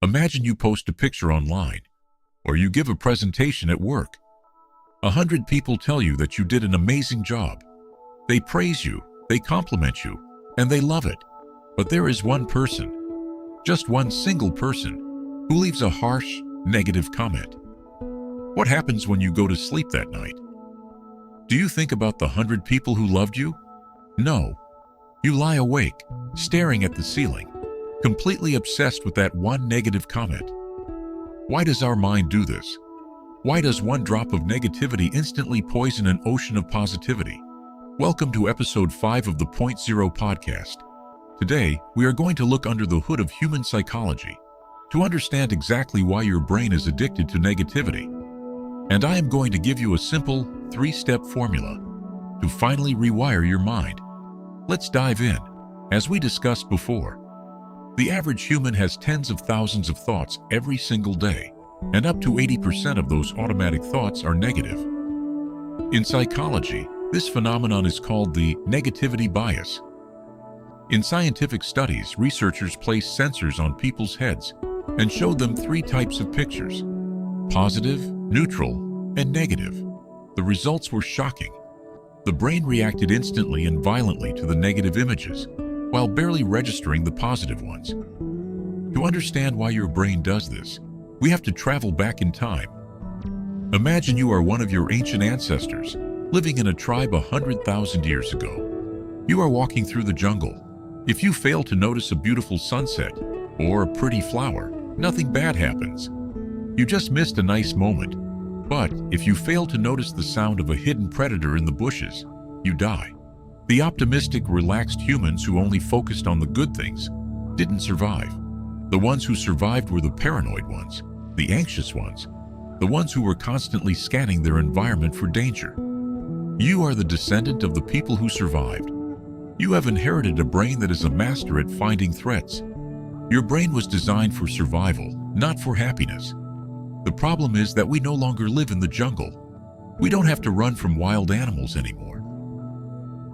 Imagine you post a picture online, or you give a presentation at work. 100 people tell you that you did an amazing job. They praise you, they compliment you, and they love it. But there is one person, just one single person, who leaves a harsh, negative comment. What happens when you go to sleep that night? Do you think about the 100 people who loved you? No. You lie awake, staring at the ceiling, completely obsessed with that one negative comment. Why does our mind do this? Why does one drop of negativity instantly poison an ocean of positivity? Welcome to episode 5 of the Point Zero podcast. Today, we are going to look under the hood of human psychology to understand exactly why your brain is addicted to negativity. And I am going to give you a simple 3-step formula to finally rewire your mind. Let's dive in. As we discussed before, the average human has tens of thousands of thoughts every single day, and up to 80% of those automatic thoughts are negative. In psychology, this phenomenon is called the negativity bias. In scientific studies, researchers placed sensors on people's heads and showed them 3 types of pictures: positive, neutral, and negative. The results were shocking. The brain reacted instantly and violently to the negative images, while barely registering the positive ones. To understand why your brain does this, we have to travel back in time. Imagine you are one of your ancient ancestors, living in a tribe 100,000 years ago. You are walking through the jungle. If you fail to notice a beautiful sunset or a pretty flower, nothing bad happens. You just missed a nice moment. But if you fail to notice the sound of a hidden predator in the bushes, you die. The optimistic, relaxed humans who only focused on the good things didn't survive. The ones who survived were the paranoid ones, the anxious ones, the ones who were constantly scanning their environment for danger. You are the descendant of the people who survived. You have inherited a brain that is a master at finding threats. Your brain was designed for survival, not for happiness. The problem is that we no longer live in the jungle. We don't have to run from wild animals anymore.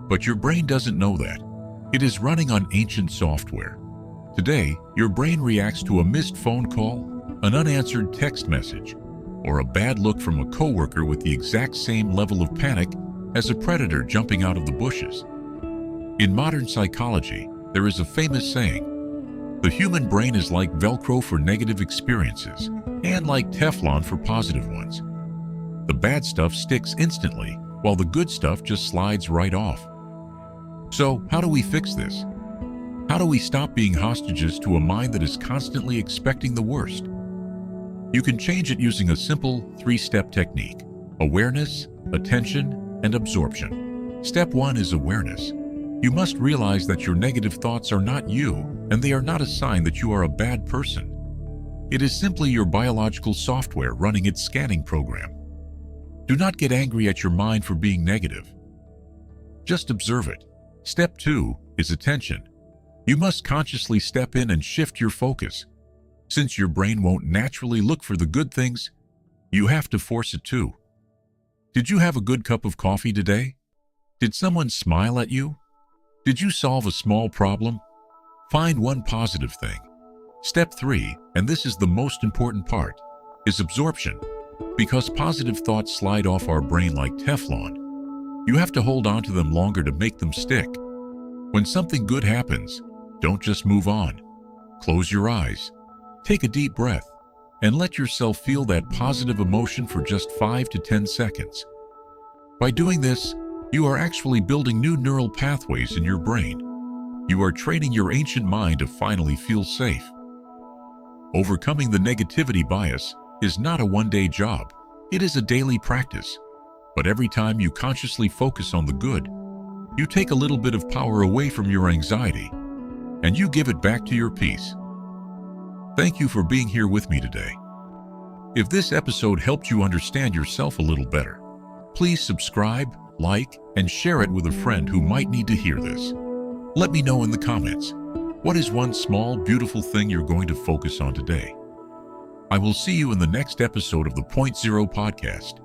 But your brain doesn't know that. It is running on ancient software. Today, your brain reacts to a missed phone call, an unanswered text message, or a bad look from a coworker with the exact same level of panic as a predator jumping out of the bushes. In modern psychology, there is a famous saying: the human brain is like Velcro for negative experiences and like Teflon for positive ones. The bad stuff sticks instantly, while the good stuff just slides right off. So, how do we fix this? How do we stop being hostages to a mind that is constantly expecting the worst? You can change it using a simple 3-step technique: awareness, attention, and absorption. Step 1 is awareness. You must realize that your negative thoughts are not you, and they are not a sign that you are a bad person. It is simply your biological software running its scanning program. Do not get angry at your mind for being negative. Just observe it. Step 2 is attention. You must consciously step in and shift your focus. Since your brain won't naturally look for the good things, you have to force it to. Did you have a good cup of coffee today? Did someone smile at you? Did you solve a small problem? Find one positive thing. Step 3, and this is the most important part, is absorption. Because positive thoughts slide off our brain like Teflon, you have to hold on to them longer to make them stick. When something good happens, don't just move on. Close your eyes, take a deep breath, and let yourself feel that positive emotion for just 5 to 10 seconds. By doing this, you are actually building new neural pathways in your brain. You are training your ancient mind to finally feel safe. Overcoming the negativity bias is not a one-day job. It is a daily practice. But every time you consciously focus on the good, you take a little bit of power away from your anxiety, and you give it back to your peace. Thank you for being here with me today. If this episode helped you understand yourself a little better, please subscribe, like, and share it with a friend who might need to hear this. Let me know in the comments, what is one small, beautiful thing you're going to focus on today? I will see you in the next episode of the Point Zero podcast.